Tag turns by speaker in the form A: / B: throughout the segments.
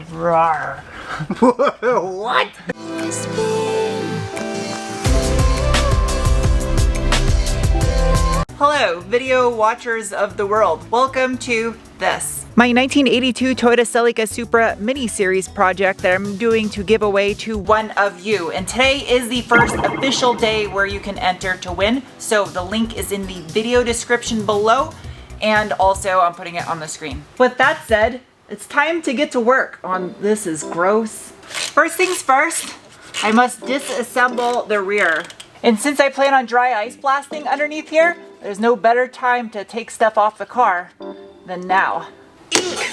A: Rawr.
B: What?
A: Hello, video watchers of the world. Welcome to this. My 1982 Toyota Celica Supra mini-series project that I'm doing to give away to one of you. And today is the first official day where you can enter to win. So the link is in the video description below. And also I'm putting it on the screen. With that said, it's time to get to work on this is gross. First things first, I must disassemble the rear. And since I plan on dry ice blasting underneath here, there's no better time to take stuff off the car than now. Eek!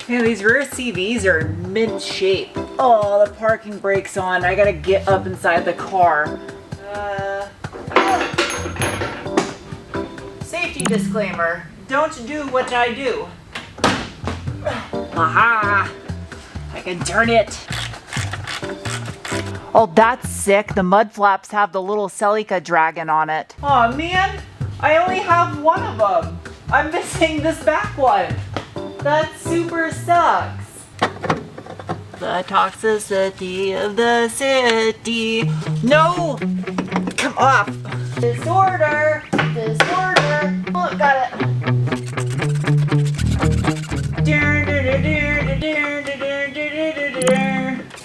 A: Yeah, these rear CVs are mid-shape. Oh, the parking brake's on. I gotta get up inside the car. Safety disclaimer. Don't do what I do. Aha! I can turn it. Oh, that's sick. The mud flaps have the little Celica dragon on it. Aw, man. I only have one of them. I'm missing this back one. That super sucks. The toxicity of the city. No! Come off. Disorder. Disorder. Oh, got it.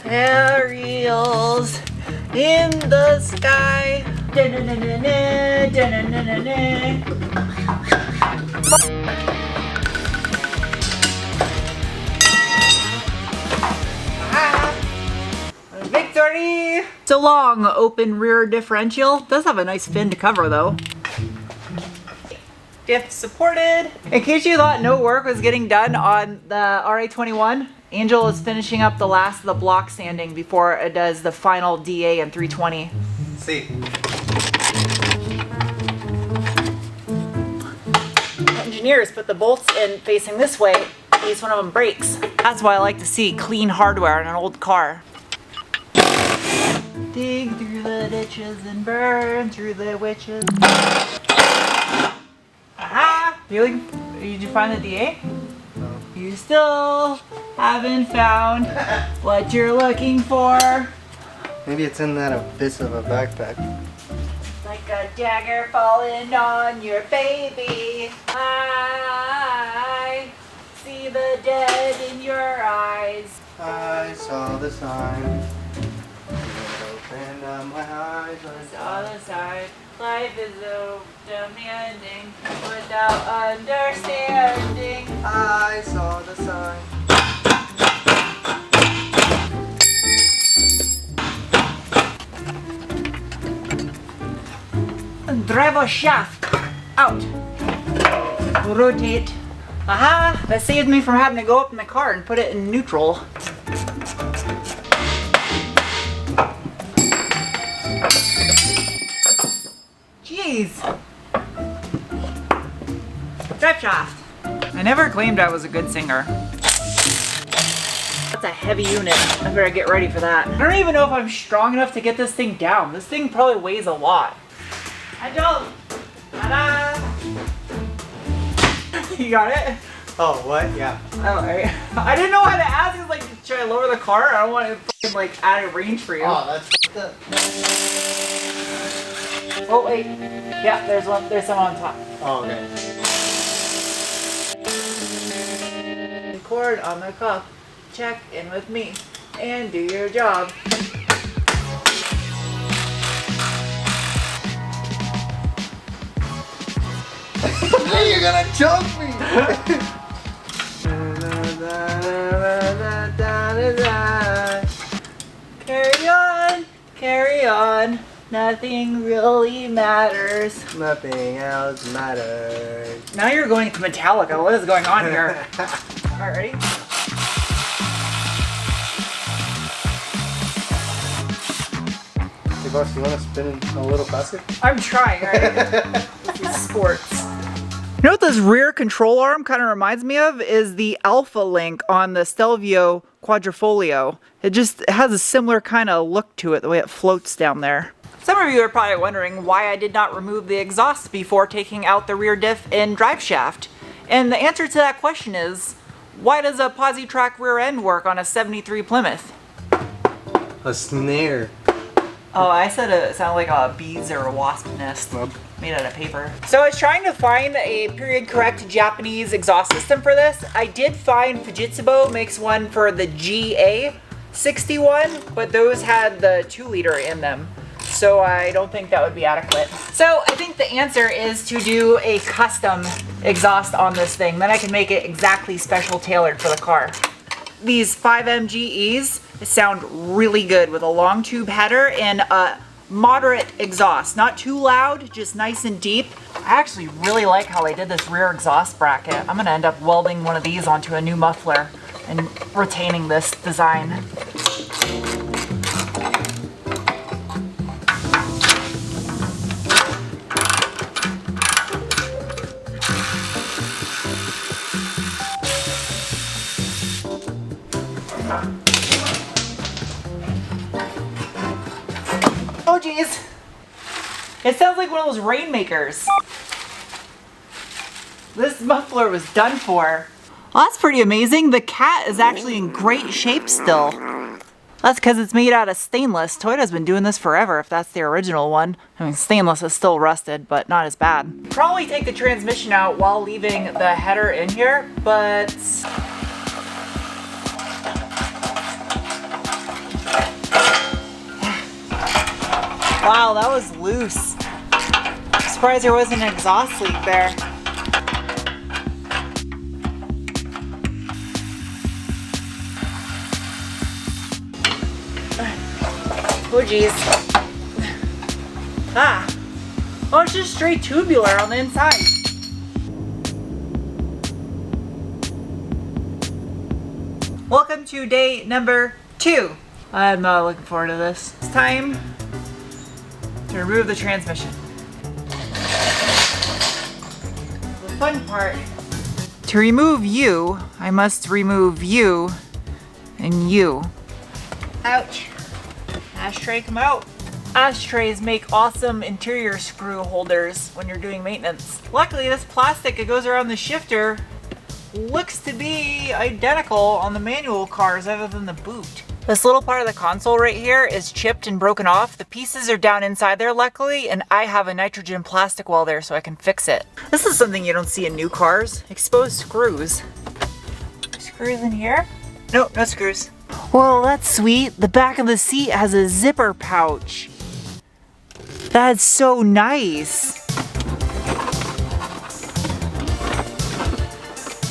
A: Aerials in the sky. Victory! So long, open rear differential. Does have a nice fin to cover though. Diff supported. In case you thought no work was getting done on the RA21, Angel is finishing up the last of the block sanding before it does the final DA and 320.
B: See.
A: Engineers put the bolts in facing this way in case one of them breaks. That's why I like to see clean hardware in an old car. Dig through the ditches and burn through the witches. Aha! Really? Did you find the DA?
B: No.
A: You still haven't found what you're looking for.
B: Maybe it's in that abyss of a backpack.
A: Like a dagger falling on your baby. I see the dead in your eyes.
B: I saw the sign. Opened up my eyes.
A: I saw the sign. Life is so demanding without understanding.
B: I saw the sign.
A: Driver shaft out. Rotate. Aha! That saved me from having to go up in the car and put it in neutral. Jeez. Drive shaft. I never claimed I was a good singer. That's a heavy unit. I better get ready for that. I don't even know if I'm strong enough to get this thing down. This thing probably weighs a lot. I don't. Ta-da! You got it?
B: Oh, what? Yeah.
A: Alright. I didn't know how to ask. It's like, should I lower the car? I don't want it fucking like out of range for you.
B: Oh, that's the.
A: Oh wait. Yeah, there's one. There's some on top.
B: Oh, okay.
A: Cord on the cuff. Check in with me and do your job.
B: You're gonna choke me!
A: Carry on, carry on. Nothing really matters.
B: Nothing else matters.
A: Now you're going to Metallica. What is going on here? Alright, ready?
B: Hey boss, you wanna spin it a little faster?
A: I'm trying, right? This is sports. You know what this rear control arm kind of reminds me of is the Alpha Link on the Stelvio Quadrifoglio. It has a similar kind of look to it, the way it floats down there. Some of you are probably wondering why I did not remove the exhaust before taking out the rear diff and drive shaft. And the answer to that question is, why does a posi-track rear end work on a 73 Plymouth?
B: A snare.
A: Oh, I said it sounded like a bees or a wasp nest made out of paper. So I was trying to find a period correct Japanese exhaust system for this. I did find Fujitsu makes one for the GA61, but those had the 2-liter in them. So I don't think that would be adequate. So I think the answer is to do a custom exhaust on this thing. Then I can make it exactly special tailored for the car. These 5M GEs sound really good with a long tube header and a moderate exhaust. Not too loud, just nice and deep. I actually really like how I did this rear exhaust bracket. I'm gonna end up welding one of these onto a new muffler and retaining this design. Oh geez, it sounds like one of those rainmakers. This muffler was done for. Well, that's pretty amazing. The cat is actually in great shape still. That's because it's made out of stainless. Toyota's been doing this forever if that's the original one. I mean, stainless is still rusted, but not as bad. Probably take the transmission out while leaving the header in here, but wow, that was loose. I'm surprised there wasn't an exhaust leak there. Oh geez. Ah. Oh, it's just straight tubular on the inside. Welcome to day number 2. I'm not looking forward to this. It's time to remove the transmission. The fun part. To remove you, I must remove you and you. Ouch. Ashtray, come out. Ashtrays make awesome interior screw holders when you're doing maintenance. Luckily, this plastic that goes around the shifter looks to be identical on the manual cars other than the boot. This little part of the console right here is chipped and broken off. The pieces are down inside there luckily, and I have a nitrogen plastic wall there so I can fix it. This is something you don't see in new cars. Exposed screws. Screws in here? Nope, no screws. Well, that's sweet. The back of the seat has a zipper pouch. That's so nice.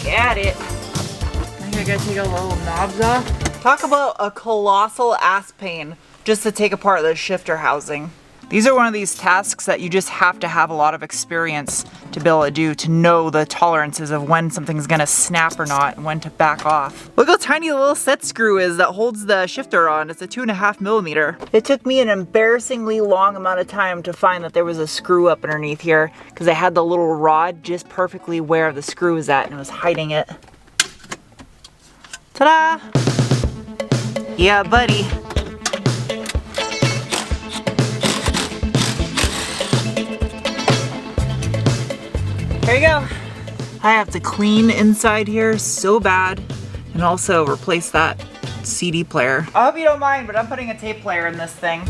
A: Got it. I think I gotta take all the little knobs off. Talk about a colossal ass pain just to take apart the shifter housing. These are one of these tasks that you just have to have a lot of experience to be able to do, to know the tolerances of when something's gonna snap or not and when to back off. Look how tiny the little set screw is that holds the shifter on. It's a 2.5 millimeter. It took me an embarrassingly long amount of time to find that there was a screw up underneath here because I had the little rod just perfectly where the screw is at and it was hiding it. Ta-da! Yeah, buddy. There you go. I have to clean inside here so bad and also replace that CD player. I hope you don't mind, but I'm putting a tape player in this thing.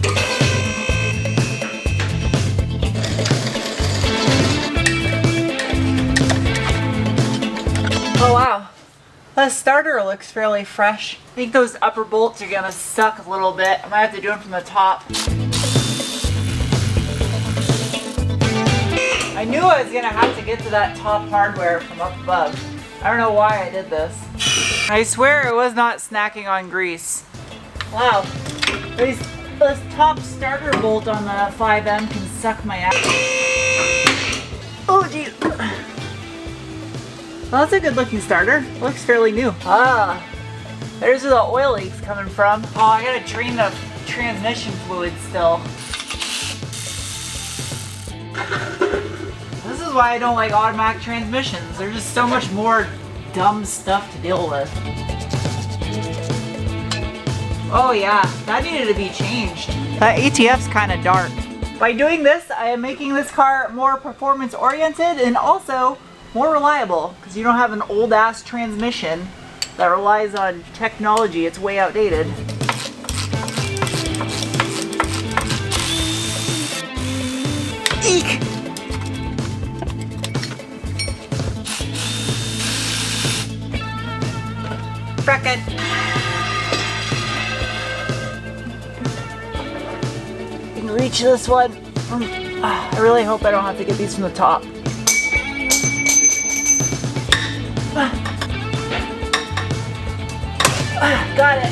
A: Oh wow. The starter looks fairly fresh. I think those upper bolts are gonna suck a little bit. I might have to do them from the top. I knew I was gonna have to get to that top hardware from up above. I don't know why I did this. I swear it was not snacking on grease. Wow, this top starter bolt on the 5M can suck my ass. Oh geez. Well, that's a good looking starter. It looks fairly new. Ah, there's where the oil leak's coming from. Oh, I gotta drain the transmission fluid still. This is why I don't like automatic transmissions. There's just so much more dumb stuff to deal with. Oh yeah, that needed to be changed. That ATF's kind of dark. By doing this, I am making this car more performance oriented and also more reliable because you don't have an old ass transmission that relies on technology. It's way outdated. Eek! Bracket. You can reach this one. I really hope I don't have to get these from the top. Got it.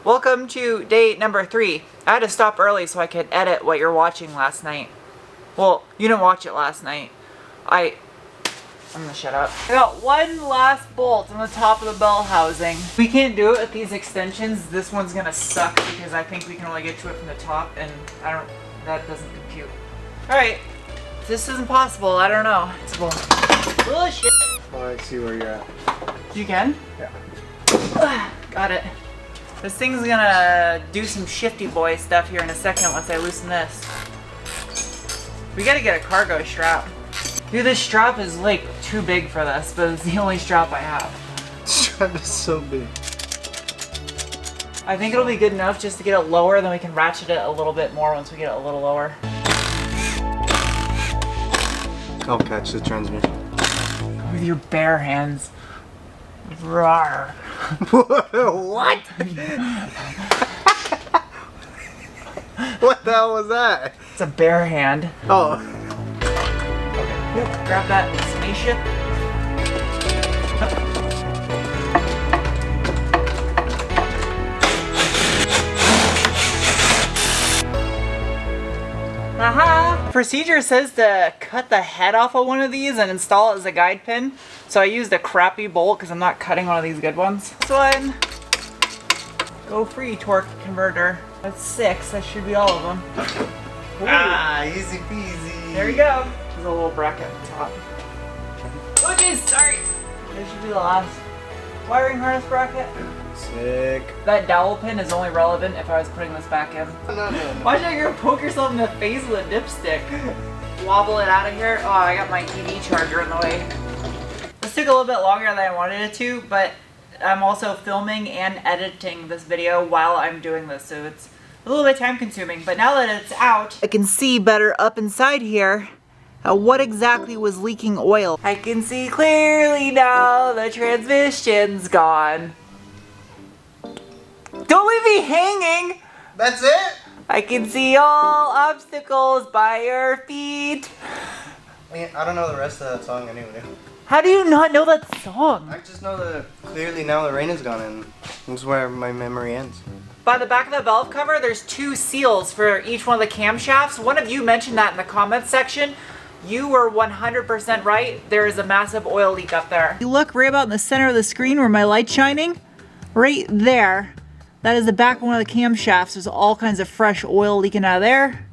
A: Welcome to day number 3. I had to stop early so I could edit what you're watching last night. Well, you didn't watch it last night. I'm gonna shut up. I got one last bolt on the top of the bell housing. We can't do it with these extensions. This one's gonna suck because I think we can only get to it from the top and that doesn't compute. Alright, if this isn't possible, I don't know. It's bullshit.
B: Oh, I see where you're at.
A: You can?
B: Yeah.
A: Got it. This thing's gonna do some shifty boy stuff here in a second once I loosen this. We gotta get a cargo strap. Dude, this strap is like too big for this, but it's the only strap I have.
B: This strap is so big.
A: I think it'll be good enough just to get it lower, then we can ratchet it a little bit more once we get it a little lower.
B: I'll catch the transmission.
A: With your bare hands. Rawr.
B: What? What the hell was that?
A: It's a bare hand.
B: Oh.
A: Oop, grab that spaceship. Aha! Procedure says to cut the head off of one of these and install it as a guide pin. So I used a crappy bolt because I'm not cutting one of these good ones. This one. Go free torque converter. That's 6. That should be all of them. Ooh.
B: Ah, easy peasy.
A: There you go. There's a little bracket at the top. Oh jeez, sorry. This should be the last wiring harness bracket.
B: Sick.
A: That dowel pin is only relevant if I was putting this back in.
B: No.
A: Why should you poke yourself in the face with a dipstick? Wobble it out of here. Oh, I got my EV charger in the way. This took a little bit longer than I wanted it to, but I'm also filming and editing this video while I'm doing this, so it's a little bit time consuming. But now that it's out, I can see better up inside here what exactly was leaking oil. I can see clearly now the transmission's gone. Don't leave me hanging!
B: That's it?
A: I can see all obstacles by your feet.
B: I don't know the rest of that song anyway.
A: How do you not know that song?
B: I just know that clearly now the rain is gone and this is where my memory ends.
A: By the back of the valve cover, there's 2 seals for each one of the camshafts. One of you mentioned that in the comments section. You were 100% right. There is a massive oil leak up there. You look right about in the center of the screen where my light's shining. Right there. That is the back of one of the camshafts. There's all kinds of fresh oil leaking out of there.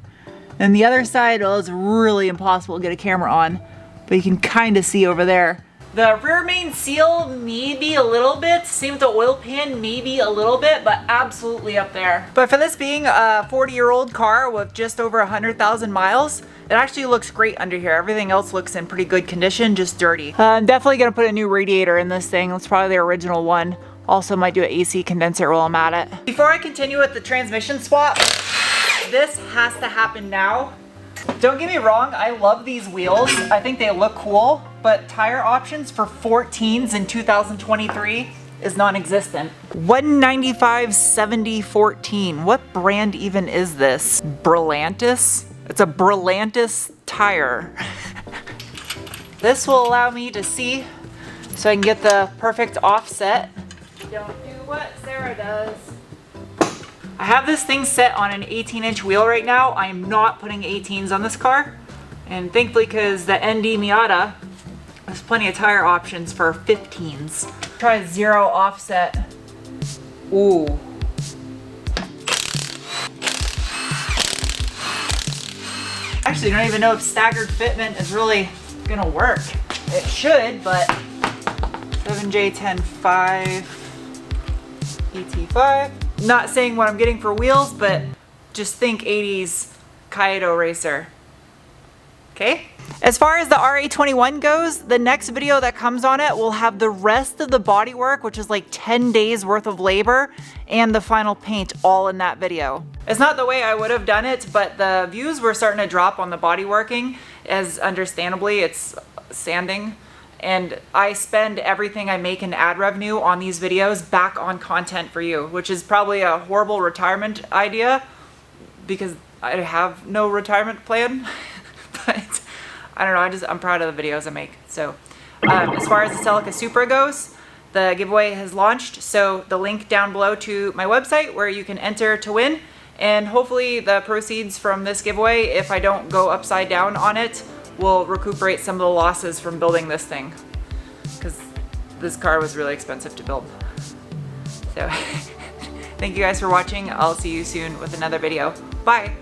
A: And the other side, well, it's really impossible to get a camera on, but you can kind of see over there. The rear main seal, maybe a little bit. Same with the oil pan, maybe a little bit, but absolutely up there. But for this being a 40-year-old car with just over 100,000 miles, it actually looks great under here. Everything else looks in pretty good condition, just dirty. I'm definitely gonna put a new radiator in this thing. It's probably the original one. Also might do an AC condenser while I'm at it. Before I continue with the transmission swap, this has to happen now. Don't get me wrong, I love these wheels. I think they look cool, but tire options for 14s in 2023 is non-existent. 195/70/14. What brand even is this? Brillantis? It's a Brillantis tire. This will allow me to see so I can get the perfect offset. Don't do what Sarah does. I have this thing set on an 18-inch wheel right now. I am not putting 18s on this car. And thankfully, because the ND Miata, there's plenty of tire options for 15s. Try 0 offset. Ooh. Actually, I don't even know if staggered fitment is really gonna work. It should, but 7J105. ET5. Not saying what I'm getting for wheels, but just think 80s Kaido racer. Okay? As far as the RA21 goes, the next video that comes on it will have the rest of the bodywork, which is like 10 days worth of labor, and the final paint all in that video. It's not the way I would have done it, but the views were starting to drop on the bodyworking, as understandably it's sanding. And I spend everything I make in ad revenue on these videos back on content for you, which is probably a horrible retirement idea because I have no retirement plan. But I don't know, I'm proud of the videos I make. So as far as the Celica Supra goes, the giveaway has launched. So the link down below to my website where you can enter to win. And hopefully the proceeds from this giveaway, if I don't go upside down on it, will recuperate some of the losses from building this thing. Because this car was really expensive to build. So thank you guys for watching. I'll see you soon with another video. Bye.